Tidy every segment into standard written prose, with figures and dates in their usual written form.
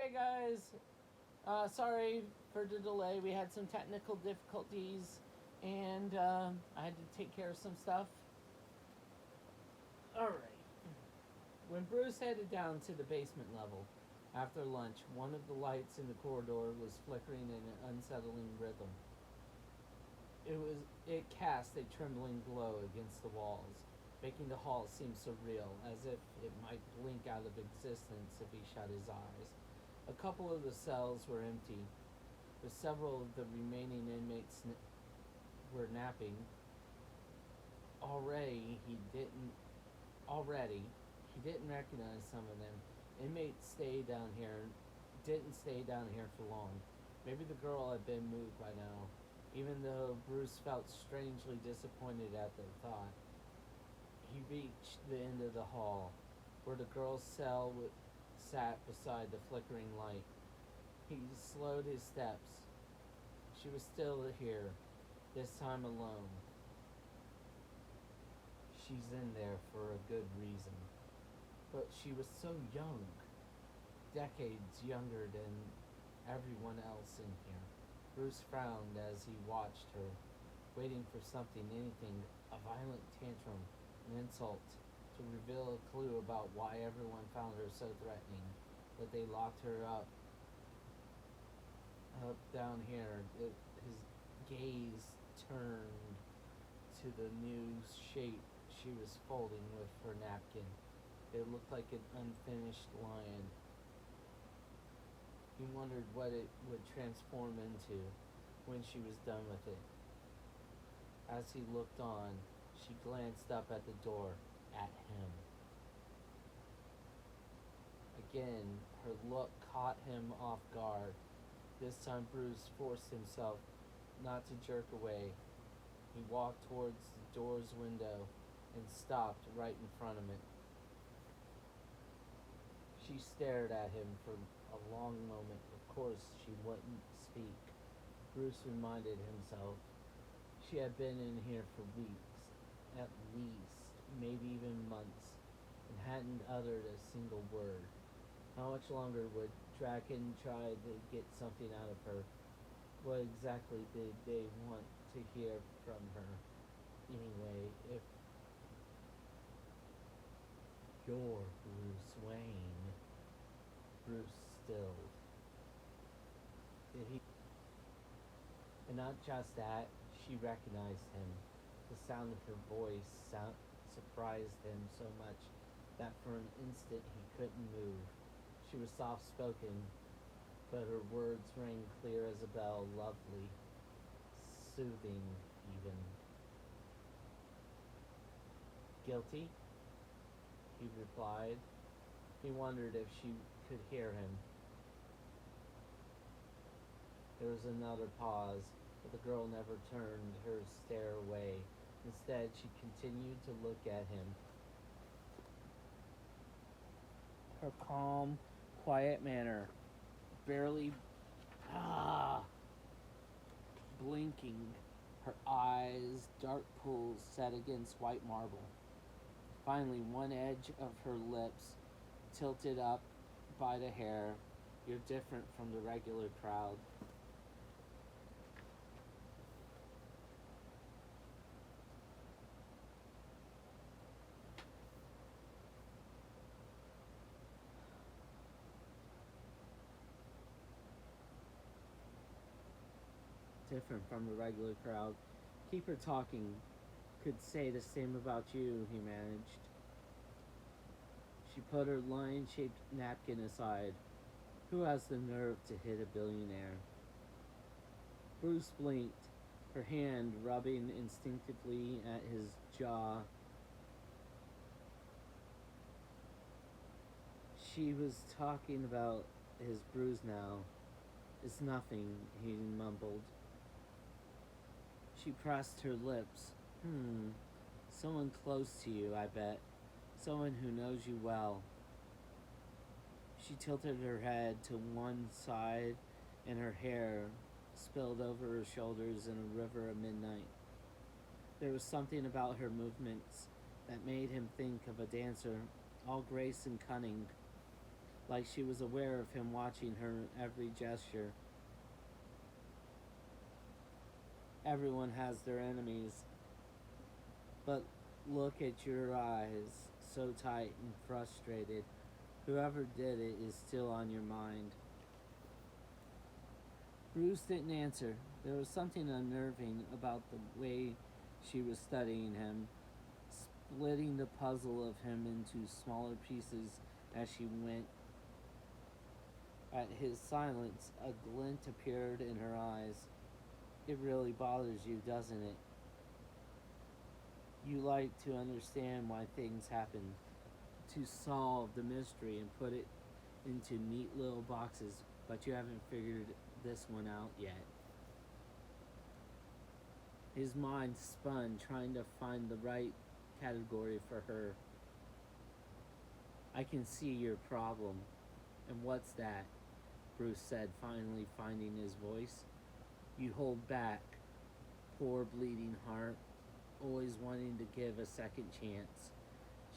Hey guys, sorry for the delay. We had some technical difficulties and I had to take care of some stuff. Alright. When Bruce headed down to the basement level after lunch, one of the lights in the corridor was flickering in an unsettling rhythm. It cast a trembling glow against the walls, making the hall seem surreal, as if it might blink out of existence if he shut his eyes. A couple of the cells were empty, but several of the remaining inmates were napping. Already, he didn't. Already, he didn't recognize some of them. Inmates didn't stay down here for long. Maybe the girl had been moved by now, even though Bruce felt strangely disappointed at the thought. He reached the end of the hall, where the girl's cell sat beside the flickering light. He slowed his steps. She was still here, this time alone. She's in there for a good reason. But she was so young, decades younger than everyone else in here. Bruce frowned as he watched her, waiting for something, anything, a violent tantrum, an insult, to reveal a clue about why everyone found her so threatening that they locked her up down here. His gaze turned to the new shape she was folding with her napkin. It looked like an unfinished lion. He wondered what it would transform into when she was done with it. As he looked on, she glanced up at the door at him. Again, her look caught him off guard. This time Bruce forced himself not to jerk away. He walked towards the door's window and stopped right in front of it. She stared at him for a long moment. Of course, she wouldn't speak. Bruce reminded himself. She had been in here for weeks, at least, maybe even months, and hadn't uttered a single word. How much longer would Draken try to get something out of her? What exactly did they want to hear from her? Anyway, if you're Bruce Wayne, Bruce stilled. Did he? And not just that, she recognized him. The sound of her voice surprised him so much that for an instant he couldn't move. She was soft spoken, but her words rang clear as a bell, lovely, soothing even. Guilty? He replied. He wondered if she could hear him. There was another pause, but the girl never turned her stare away. Instead, she continued to look at him. Her calm, quiet manner, barely blinking, her eyes dark pools set against white marble. Finally, one edge of her lips tilted up by the hair. You're different from the regular crowd. Different from the regular crowd. Keep her talking. Could say the same about you, he managed. She put her lion-shaped napkin aside. Who has the nerve to hit a billionaire? Bruce blinked, her hand rubbing instinctively at his jaw. She was talking about his bruise now. It's nothing, he mumbled. She pressed her lips. Someone close to you, I bet. Someone who knows you well. She tilted her head to one side, and her hair spilled over her shoulders in a river of midnight. There was something about her movements that made him think of a dancer, all grace and cunning. like she was aware of him watching her every gesture. Everyone has their enemies, but look at your eyes, so tight and frustrated. Whoever did it is still on your mind. Bruce didn't answer. There was something unnerving about the way she was studying him, splitting the puzzle of him into smaller pieces as she went. At his silence, a glint appeared in her eyes. It really bothers you, doesn't it? You like to understand why things happen, to solve the mystery and put it into neat little boxes, but you haven't figured this one out yet. His mind spun, trying to find the right category for her. I can see your problem. And what's that? Bruce said, finally finding his voice. You hold back, poor bleeding heart, always wanting to give a second chance.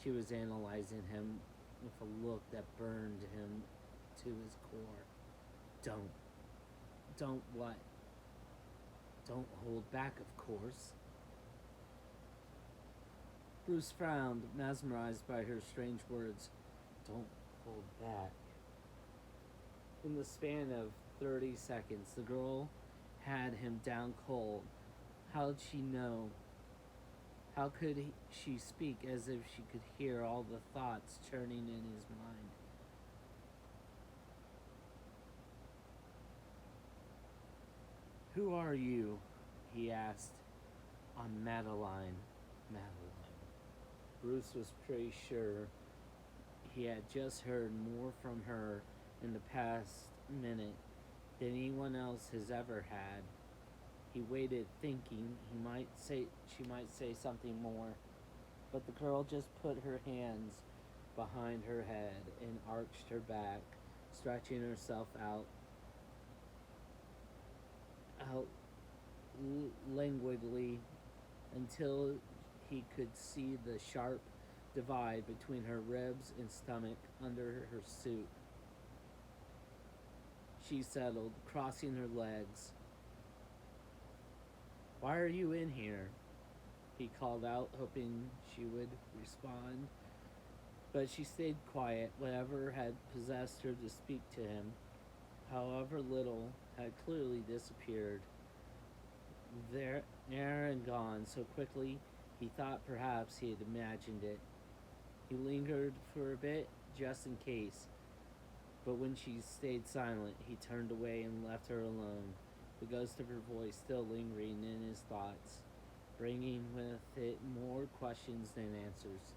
She was analyzing him with a look that burned him to his core. Don't. Don't what? Don't hold back, of course. Bruce frowned, mesmerized by her strange words. Don't hold back. In the span of 30 seconds, the girl had him down cold. How'd she know? How could she speak as if she could hear all the thoughts churning in his mind? Who are you? He asked. I'm Madeline. Madeline. Bruce was pretty sure he had just heard more from her in the past minute than anyone else has ever had. He waited, thinking she might say something more, but the girl just put her hands behind her head and arched her back, stretching herself out languidly until he could see the sharp divide between her ribs and stomach under her suit. She settled, crossing her legs. Why are you in here? He called out, hoping she would respond. But she stayed quiet. Whatever had possessed her to speak to him, however little, had clearly disappeared. There and gone so quickly he thought perhaps he had imagined it. He lingered for a bit, just in case, but when she stayed silent, he turned away and left her alone, the ghost of her voice still lingering in his thoughts, bringing with it more questions than answers.